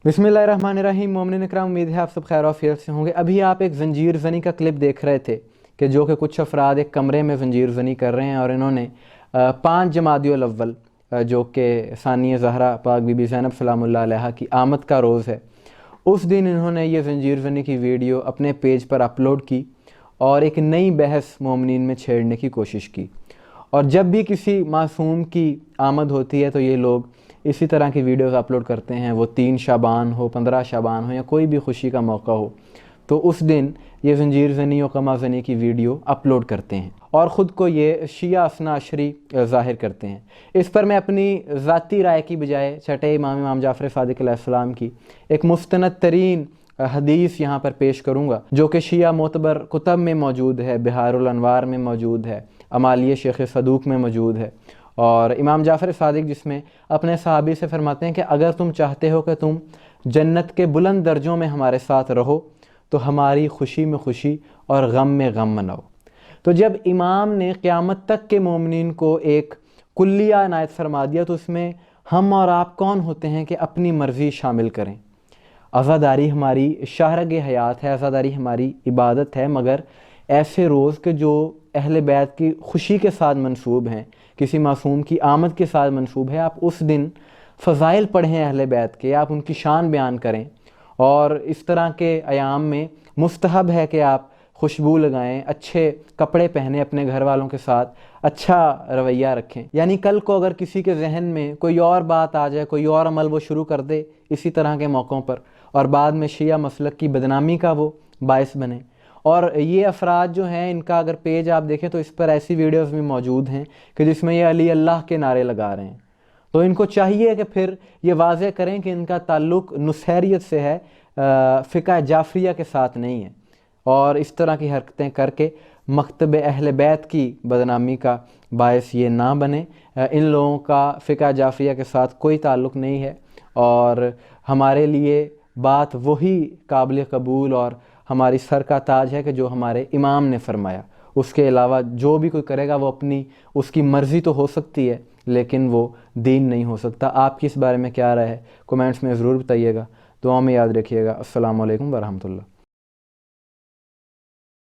बिस्मिल्लाहिर्रहमानिर्रहीम। मोमिनीन इकराम, उम्मीद है आप सब खैर आफियत से होंगे। अभी आप एक ज़ंजीर ज़नी का क्लिप देख रहे थे कि जो कि कुछ अफराद एक कमरे में ज़ंजीर ज़नी कर रहे हैं और इन्होंने 5 जमादियुल अव्वल जो कि सानिया ज़हरा पाक बीबी ज़ैनब सलामुल्लाह अलैहा की आमद का रोज़ है, उस दिन इन्होंने ये ज़ंजीर ज़नी की वीडियो अपने पेज पर अपलोड की और एक नई बहस मोमिनीन में छेड़ने की कोशिश की। और जब भी किसी मासूम की आमद होती है तो ये लोग इसी तरह की वीडियोस अपलोड करते हैं, वो 3 शाबान हो, 15 शाबान हो या कोई भी खुशी का मौका हो, तो उस दिन ये ज़ंजीर ज़नी और कमा ज़नी की वीडियो अपलोड करते हैं और ख़ुद को ये शिया असना अशरी ज़ाहिर करते हैं। इस पर मैं अपनी ज़ाती राय की बजाय छठे इमाम जाफ़र सादिक़ अलैहिस्सलाम की एक मुस्तनद तरीन हदीस यहाँ पर पेश करूँगा, जो कि शिया मोतबर कुतब में मौजूद है, बिहारुल अनवार में मौजूद है, अमालिया शेख सदूक में मौजूद है। और इमाम जाफ़र सादिक जिसमें अपने सहाबी से फरमाते हैं कि अगर तुम चाहते हो कि तुम जन्नत के बुलंद दर्जों में हमारे साथ रहो तो हमारी खुशी में खुशी और गम में गम मनाओ। तो जब इमाम ने क़यामत तक के मोमिनीन को एक कुल्लिया इनायत फरमा दिया तो उसमें हम और आप कौन होते हैं कि अपनी मर्ज़ी शामिल करें। आज़ादारी हमारी शाहरग हयात है, आज़ादारी हमारी इबादत है, मगर ऐसे रोज़ के जो अहले बैत की खुशी के साथ मंसूब हैं, किसी मासूम की आमद के साथ मंसूब है, आप उस दिन फ़ज़ाइल पढ़ें अहले बैत के, आप उनकी शान बयान करें। और इस तरह के अयाम में मुस्तहब है कि आप खुशबू लगाएं, अच्छे कपड़े पहने, अपने घर वालों के साथ अच्छा रवैया रखें। यानी कल को अगर किसी के जहन में कोई और बात आ जाए, कोई और अमल वो शुरू कर दे इसी तरह के मौक़ों पर और बाद में शिया मसलक की बदनामी का वो बायस बने। और ये अफराद जो हैं, इनका अगर पेज आप देखें तो इस पर ऐसी वीडियोस भी मौजूद हैं कि जिसमें ये अली अल्लाह के नारे लगा रहे हैं। तो इनको चाहिए कि फिर ये वाज़ेह करें कि इनका ताल्लुक़ नुसैरियत से है, फ़िक़्ह जाफ़रिया के साथ नहीं है। और इस तरह की हरकतें करके मकतब अहले बैत की बदनामी का बायस ये ना बने। इन लोगों का फ़िक़्ह जाफ़रिया के साथ कोई ताल्लुक़ नहीं है और हमारे लिए बात वही काबिल कबूल और हमारी सर का ताज है कि जो हमारे इमाम ने फरमाया। उसके अलावा जो भी कोई करेगा वो अपनी उसकी मर्ज़ी तो हो सकती है लेकिन वो दीन नहीं हो सकता। आपकी इस बारे में क्या राय है, कमेंट्स में ज़रूर बताइएगा। दुआ में याद रखिएगा। अस्सलामु अलैकुम व रहमतुल्लाह।